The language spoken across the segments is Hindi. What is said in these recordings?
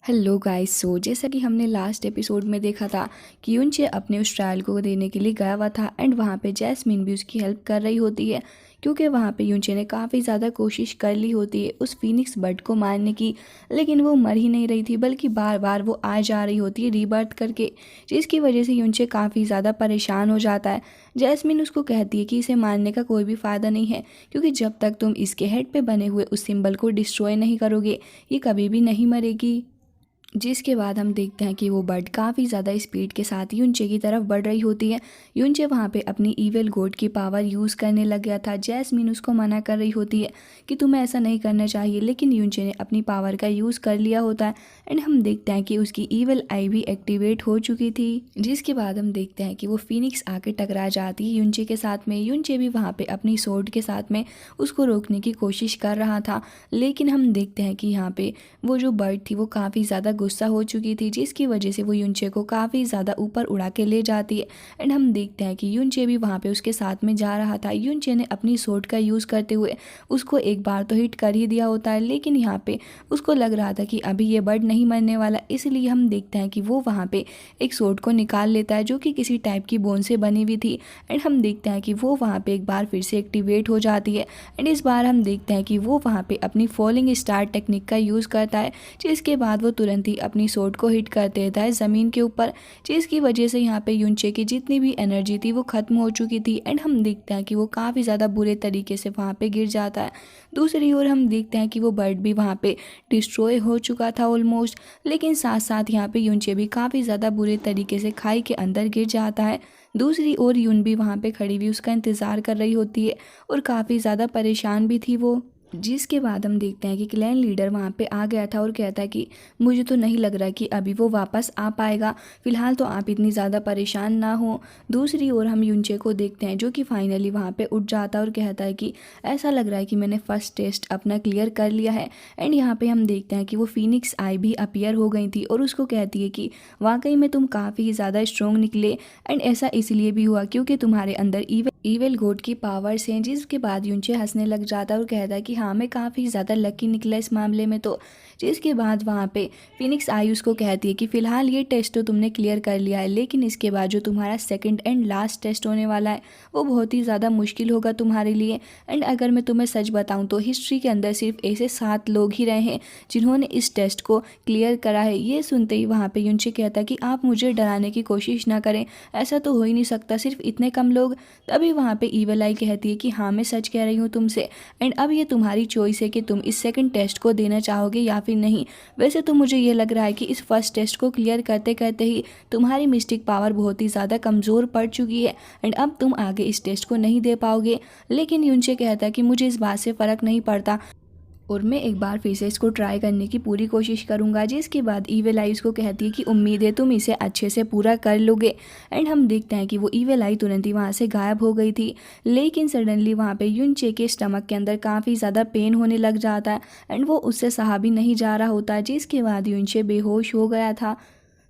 Hello guys. जैसा कि हमने लास्ट एपिसोड में देखा था कि यूनचे अपने उस ट्रायल को देने के लिए गया हुआ था एंड वहाँ पे जैस्मीन भी उसकी हेल्प कर रही होती है, क्योंकि वहाँ पे यूनचे ने काफ़ी ज़्यादा कोशिश कर ली होती है उस फीनिक्स बर्ड को मारने की, लेकिन वो मर ही नहीं रही थी बल्कि बार बार वो आ जा रही होती है रीबर्थ करके, जिसकी वजह से यूनचे काफ़ी ज़्यादा परेशान हो जाता है। जैस्मीन उसको कहती है कि इसे मारने का कोई भी फ़ायदा नहीं है, क्योंकि जब तक तुम इसके हेड पे बने हुए उस सिंबल को डिस्ट्रॉय नहीं करोगे ये कभी भी नहीं मरेगी। जिसके बाद हम देखते हैं कि वो बर्ड काफ़ी ज़्यादा स्पीड के साथ यूनचे की तरफ बढ़ रही होती है। यूनचे वहाँ पे अपनी ईविल गोड की पावर यूज़ करने लग गया था। जैस्मीन उसको मना कर रही होती है कि तुम्हें ऐसा नहीं करना चाहिए, लेकिन यूनचे ने अपनी पावर का यूज़ कर लिया होता है एंड हम देखते हैं कि उसकी ईविल आई भी एक्टिवेट हो चुकी थी। जिसके बाद हम देखते हैं कि वो फीनिक्स आके टकरा जाती है यूनचे के साथ में। यूनचे भी वहाँ पे अपनी सोर्ड के साथ में उसको रोकने की कोशिश कर रहा था, लेकिन हम देखते हैं कि यहाँ पे वो जो बर्ड थी वो काफ़ी ज़्यादा गुस्सा हो चुकी थी, जिसकी वजह से वो यूनचे को काफ़ी ज़्यादा ऊपर उड़ा के ले जाती है एंड हम देखते हैं कि यूनचे भी वहाँ पे उसके साथ में जा रहा था। यूनचे ने अपनी सोर्ड का यूज़ करते हुए उसको एक बार तो हिट कर ही दिया होता है, लेकिन यहाँ पे उसको लग रहा था कि अभी ये बर्ड नहीं मरने वाला, इसलिए हम देखते हैं कि वो वहाँ पे एक सोर्ड को निकाल लेता है जो कि किसी टाइप की बोन से बनी हुई थी एंड हम देखते हैं कि वो वहाँ पे एक बार फिर से एक्टिवेट हो जाती है एंड इस बार हम देखते हैं कि वो वहाँ पे अपनी फॉलिंग स्टार टेक्निक का यूज़ करता है, जिसके बाद वो तुरंत ही अपनी सोर्ड को हिट कर देता है ज़मीन के ऊपर, जिसकी वजह से यहाँ पे यूनचे की जितनी भी एनर्जी थी वो ख़त्म हो चुकी थी एंड हम देखते हैं कि वो काफ़ी ज़्यादा बुरे तरीके से वहाँ पे गिर जाता है। दूसरी ओर हम देखते हैं कि वो बर्ड भी वहाँ पे डिस्ट्रॉय हो चुका था ऑलमोस्ट, लेकिन साथ साथ यहाँ पे यूनचे भी काफ़ी ज़्यादा बुरे तरीके से खाई के अंदर गिर जाता है। दूसरी ओर यून भी वहाँ पे खड़ी हुई उसका इंतज़ार कर रही होती है और काफ़ी ज़्यादा परेशान भी थी वो। जिसके बाद हम देखते हैं कि क्लैन लीडर वहाँ पे आ गया था और कहता है कि मुझे तो नहीं लग रहा कि अभी वो वापस आ पाएगा, फिलहाल तो आप इतनी ज़्यादा परेशान ना हो। दूसरी ओर हम यूनचे को देखते हैं जो कि फाइनली वहाँ पे उठ जाता है और कहता है कि ऐसा लग रहा है कि मैंने फर्स्ट टेस्ट अपना क्लियर कर लिया है एंड यहाँ पे हम देखते हैं कि वो फीनिक्स आई भी अपीयर हो गई थी और उसको कहती है कि वाकई में तुम काफ़ी ज़्यादा स्ट्रोंग निकले एंड ऐसा इसलिए भी हुआ क्योंकि तुम्हारे अंदर ईविल गॉड की पावर्स हैं। जिसके बाद यूनचे हंसने लग जाता है और कहता है कि हाँ मैं काफ़ी ज़्यादा लकी निकला इस मामले में तो। जिसके बाद वहाँ पे फिनिक्स आई उसको कहती है कि फ़िलहाल ये टेस्ट तो तुमने क्लियर कर लिया है, लेकिन इसके बाद जो तुम्हारा सेकंड एंड लास्ट टेस्ट होने वाला है वो बहुत ही ज़्यादा मुश्किल होगा तुम्हारे लिए एंड अगर मैं तुम्हें सच बताऊँ तो हिस्ट्री के अंदर सिर्फ ऐसे 7 लोग ही रहे हैं जिन्होंने इस टेस्ट को क्लियर करा है। ये सुनते ही वहाँ पर यूनचे कहता है कि आप मुझे डराने की कोशिश ना करें, ऐसा तो हो ही नहीं सकता, सिर्फ इतने कम लोग। तभी वहाँ पे ईविल आई कहती है कि हाँ मैं सच कह रही हूँ तुमसे एंड अब ये तुम्हारी चॉइस है कि तुम इस सेकंड टेस्ट को देना चाहोगे या फिर नहीं। वैसे तो मुझे ये लग रहा है कि इस फर्स्ट टेस्ट को क्लियर करते करते ही तुम्हारी मिस्टिक पावर बहुत ही ज़्यादा कमज़ोर पड़ चुकी है एंड अब तुम आगे इस टेस्ट को नहीं दे पाओगे। लेकिन यूनचे कहता है कि मुझे इस बात से फ़र्क नहीं पड़ता और मैं एक बार फिर से इसको ट्राई करने की पूरी कोशिश करूंगा। जिसके बाद ईविल आई उसको कहती है कि उम्मीद है तुम इसे अच्छे से पूरा कर लोगे एंड हम देखते हैं कि वो ईविल आई तुरंत ही वहाँ से गायब हो गई थी, लेकिन सडनली वहाँ पे यूनचे के स्टमक के अंदर काफ़ी ज़्यादा पेन होने लग जाता है एंड वो उससे सहा भी नहीं जा रहा होता है, जिसके बाद यूनचे बेहोश हो गया था।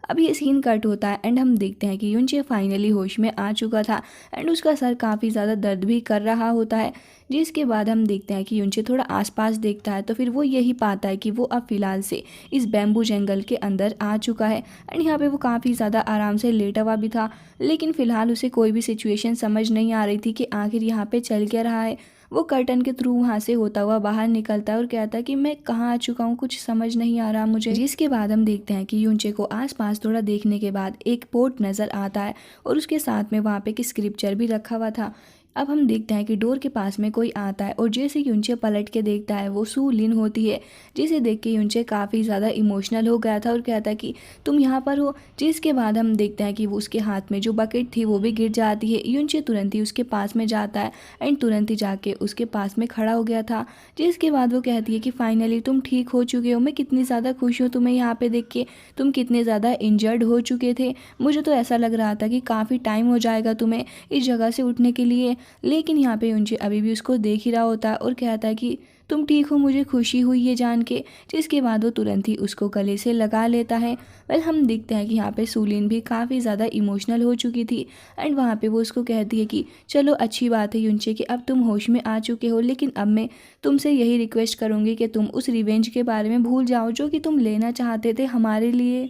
अब ये सीन कट होता है एंड हम देखते हैं कि यूनचे फाइनली होश में आ चुका था एंड उसका सर काफ़ी ज़्यादा दर्द भी कर रहा होता है। जिसके बाद हम देखते हैं कि यूनचे थोड़ा आसपास देखता है तो फिर वो यही पाता है कि वो अब फिलहाल से इस बैम्बू जंगल के अंदर आ चुका है एंड यहाँ पे वो काफ़ी ज़्यादा आराम से लेटा हुआ भी था, लेकिन फ़िलहाल उसे कोई भी सिचुएशन समझ नहीं आ रही थी कि आखिर यहाँ पे चल क्या रहा है। वो कर्टन के थ्रू वहाँ से होता हुआ बाहर निकलता है और कहता है कि मैं कहाँ आ चुका हूँ, कुछ समझ नहीं आ रहा मुझे। जिसके बाद हम देखते हैं कि यूनचे को आसपास थोड़ा देखने के बाद एक पोर्ट नज़र आता है और उसके साथ में वहाँ पे एक स्क्रिप्चर भी रखा हुआ था। अब हम देखते हैं कि डोर के पास में कोई आता है और जैसे यूनचे पलट के देखता है वो सू लिन होती है, जिसे देख के यूनचे काफ़ी ज़्यादा इमोशनल हो गया था और कहता है कि तुम यहाँ पर हो। जिसके बाद हम देखते हैं कि वो उसके हाथ में जो बकेट थी वो भी गिर जाती है। यूनचे तुरंत ही उसके पास में जाता है एंड तुरंत ही जाके उसके पास में खड़ा हो गया था। जिसके बाद वो कहती है कि फाइनली तुम ठीक हो चुके हो, मैं कितनी ज़्यादा खुश हूँ तुम्हें यहाँ पे देख के, तुम कितने ज़्यादा इंजर्ड हो चुके थे, मुझे तो ऐसा लग रहा था कि काफ़ी टाइम हो जाएगा तुम्हें इस जगह से उठने के लिए। लेकिन यहाँ पे यूनचे अभी भी उसको देख ही रहा होता है और कहता है कि तुम ठीक हो, मुझे खुशी हुई ये जान के। जिसके बाद वो तुरंत ही उसको गले से लगा लेता है। वेल हम देखते हैं कि यहाँ पे सूलिन भी काफ़ी ज़्यादा इमोशनल हो चुकी थी एंड वहाँ पे वो उसको कहती है कि चलो अच्छी बात है युनचे कि अब तुम होश में आ चुके हो, लेकिन अब मैं तुमसे यही रिक्वेस्ट करूँगी कि तुम उस रिवेंज के बारे में भूल जाओ जो कि तुम लेना चाहते थे हमारे लिए,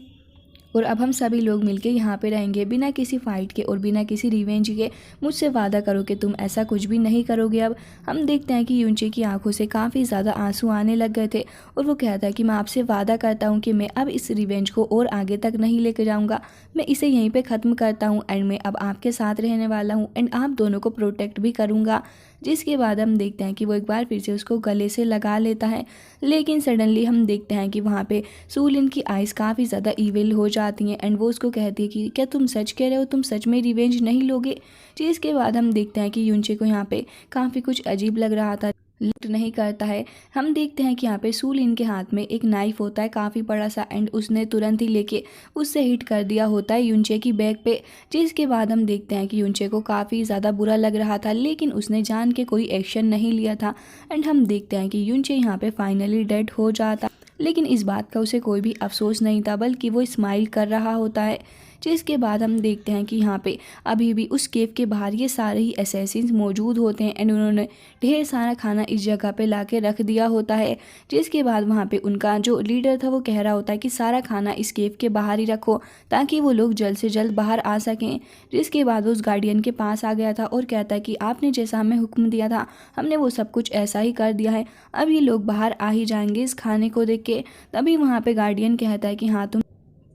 और अब हम सभी लोग मिलके यहाँ पे रहेंगे बिना किसी फाइट के और बिना किसी रिवेंज के। मुझसे वादा करो कि तुम ऐसा कुछ भी नहीं करोगे। अब हम देखते हैं कि युनचे की आंखों से काफ़ी ज़्यादा आंसू आने लग गए थे और वो कहता है कि मैं आपसे वादा करता हूँ कि मैं अब इस रिवेंज को और आगे तक नहीं लेकर जाऊँगा, मैं इसे यहीं पर ख़त्म करता हूँ एंड मैं अब आपके साथ रहने वाला हूँ एंड आप दोनों को प्रोटेक्ट भी करूँगा। जिसके बाद हम देखते हैं कि वो एक बार फिर से उसको गले से लगा लेता है, लेकिन सडनली हम देखते हैं कि वहाँ पे सूलिन की आइज़ काफ़ी ज़्यादा ईविल हो जाती हैं एंड वो उसको कहती है कि क्या तुम सच कह रहे हो, तुम सच में रिवेंज नहीं लोगे। जिसके बाद हम देखते हैं कि युनचे को यहाँ पे काफ़ी कुछ अजीब लग रहा था, लिफ्ट नहीं करता है। हम देखते हैं कि यहाँ पे सूलिन के हाथ में एक नाइफ होता है काफ़ी बड़ा सा एंड उसने तुरंत ही लेके उससे हिट कर दिया होता है युनचे की बैक पे। जिसके बाद हम देखते हैं कि युनचे को काफ़ी ज़्यादा बुरा लग रहा था, लेकिन उसने जान के कोई एक्शन नहीं लिया था एंड हम देखते हैं कि युनचे यहाँ पे फाइनली डेड हो जाता, लेकिन इस बात का उसे कोई भी अफसोस नहीं था, बल्कि वो स्माइल कर रहा होता है। जिसके बाद हम देखते हैं कि यहाँ पे अभी भी उस केव के बाहर ये सारे ही असैसिन्स मौजूद होते हैं एंड उन्होंने ढेर सारा खाना इस जगह पे लाके रख दिया होता है। जिसके बाद वहाँ पे उनका जो लीडर था वो कह रहा होता है कि सारा खाना इस केव के बाहर ही रखो ताकि वो लोग जल्द से जल्द बाहर आ सकें। जिसके बाद वो उस गार्डियन के पास आ गया था और कहता है कि आपने जैसा हमें हुक्म दिया था हमने वो सब कुछ ऐसा ही कर दिया है, अब ये लोग बाहर आ ही जाएंगे इस खाने को देख के। तभी वहाँ पे गार्डियन कहता है कि हाँ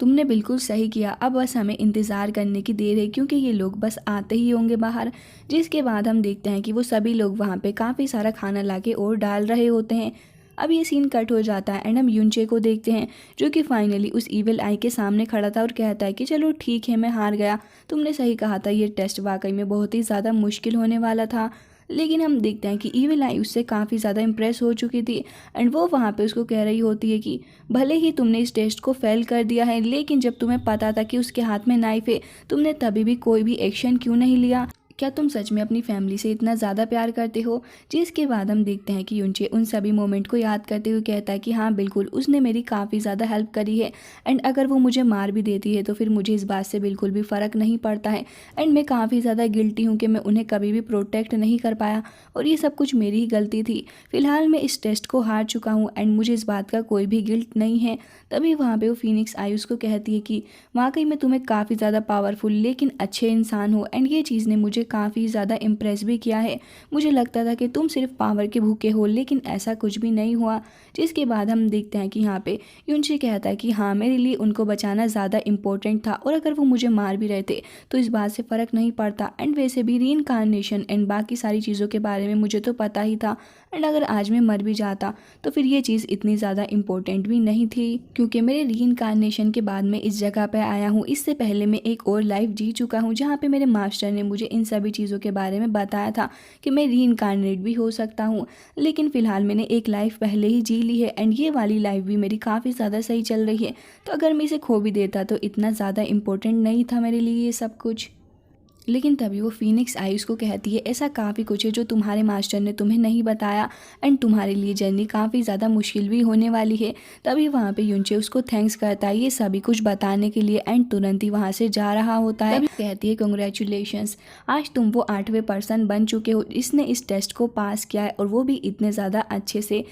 तुमने बिल्कुल सही किया, अब बस हमें इंतज़ार करने की देर है क्योंकि ये लोग बस आते ही होंगे बाहर। जिसके बाद हम देखते हैं कि वो सभी लोग वहाँ पे काफ़ी सारा खाना लाके और डाल रहे होते हैं। अब ये सीन कट हो जाता है एंड हम युनचे को देखते हैं जो कि फाइनली उस ईविल आई के सामने खड़ा था और कहता है कि चलो ठीक है मैं हार गया, तुमने सही कहा था, ये टेस्ट वाकई में बहुत ही ज़्यादा मुश्किल होने वाला था। लेकिन हम देखते हैं कि ईविल आई उससे काफ़ी ज़्यादा इम्प्रेस हो चुकी थी एंड वो वहाँ पे उसको कह रही होती है कि भले ही तुमने इस टेस्ट को फेल कर दिया है, लेकिन जब तुम्हें पता था कि उसके हाथ में नाइफ है तुमने तभी भी कोई भी एक्शन क्यों नहीं लिया, क्या तुम सच में अपनी फैमिली से इतना ज़्यादा प्यार करते हो। जिसके बाद हम देखते हैं कि युनचे उन सभी मोमेंट को याद करते हुए कहता है कि हाँ बिल्कुल उसने मेरी काफ़ी ज़्यादा हेल्प करी है एंड अगर वो मुझे मार भी देती है तो फिर मुझे इस बात से बिल्कुल भी फ़र्क नहीं पड़ता है एंड मैं काफ़ी ज़्यादा गिल्टी हूँ कि मैं उन्हें कभी भी प्रोटेक्ट नहीं कर पाया और ये सब कुछ मेरी ही गलती थी। फ़िलहाल मैं इस टेस्ट को हार चुका हूँ एंड मुझे इस बात का कोई भी गिल्ट नहीं है। तभी वहाँ पर वो फीनिक्स आई उसको कहती है कि वाकई में तुम्हें काफ़ी ज़्यादा पावरफुल लेकिन अच्छे इंसान हो एंड ये चीज़ ने मुझे काफ़ी ज़्यादा इम्प्रेस भी किया है। मुझे लगता था कि तुम सिर्फ पावर के भूखे हो, लेकिन ऐसा कुछ भी नहीं हुआ। जिसके बाद हम देखते हैं कि यहाँ पे युनचे कहता है कि हाँ मेरे लिए उनको बचाना ज़्यादा इम्पोर्टेंट था और अगर वो मुझे मार भी रहे थे तो इस बात से फ़र्क नहीं पड़ता एंड वैसे भी रीइंकार्नेशन एंड बाकी सारी चीज़ों के बारे में मुझे तो पता ही था एंड अगर आज मैं मर भी जाता तो फिर ये चीज़ इतनी ज़्यादा इम्पोर्टेंट भी नहीं थी क्योंकि मेरे रीइंकार्नेशन के बाद मैं इस जगह पर आया हूँ। इससे पहले मैं एक और लाइफ जी चुका हूँ जहाँ पे मेरे मास्टर ने मुझे इन सभी चीज़ों के बारे में बताया था कि मैं रीइंकार्नेट भी हो सकता हूँ, लेकिन फ़िलहाल मैंने एक लाइफ पहले ही जी ली है एंड ये वाली लाइफ भी मेरी काफ़ी ज़्यादा सही चल रही है, तो अगर मैं इसे खो भी देता तो इतना ज़्यादा इम्पोर्टेंट नहीं था मेरे लिए ये सब कुछ। लेकिन तभी वो फीनिक्स आई उसको कहती है ऐसा काफ़ी कुछ है जो तुम्हारे मास्टर ने तुम्हें नहीं बताया एंड तुम्हारे लिए जर्नी काफ़ी ज़्यादा मुश्किल भी होने वाली है। तभी वहाँ पे युनचे उसको थैंक्स करता है ये सभी कुछ बताने के लिए एंड तुरंत ही वहाँ से जा रहा होता है। तभी कहती है कंग्रेचुलेशंस, आज तुम वो 8वें पर्सन बन चुके हो जिसने इस टेस्ट को पास किया है और वो भी इतने ज़्यादा अच्छे से,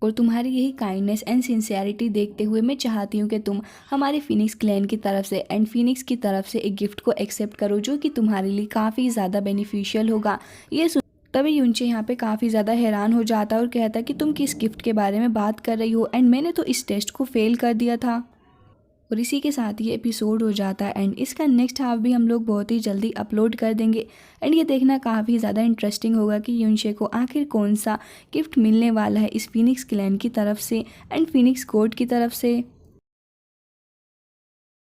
और तुम्हारी यही काइंडनेस एंड सिंसियरिटी देखते हुए मैं चाहती हूँ कि तुम हमारे फिनिक्स क्लैन की तरफ से एंड फिनिक्स की तरफ से एक गिफ्ट को एक्सेप्ट करो जो कि तुम्हारे लिए काफ़ी ज़्यादा बेनिफिशियल होगा। ये तभी युनचे यहाँ पे काफ़ी ज़्यादा हैरान हो जाता है और कहता है कि तुम किस गिफ्ट के बारे में बात कर रही हो एंड मैंने तो इस टेस्ट को फेल कर दिया था। और इसी के साथ ये एपिसोड हो जाता है एंड इसका नेक्स्ट हाफ भी हम लोग बहुत ही जल्दी अपलोड कर देंगे एंड ये देखना काफ़ी ज़्यादा इंटरेस्टिंग होगा कि युनचे को आखिर कौन सा गिफ्ट मिलने वाला है इस फिनिक्स क्लैन की तरफ से एंड फिनिक्स कोड की तरफ से।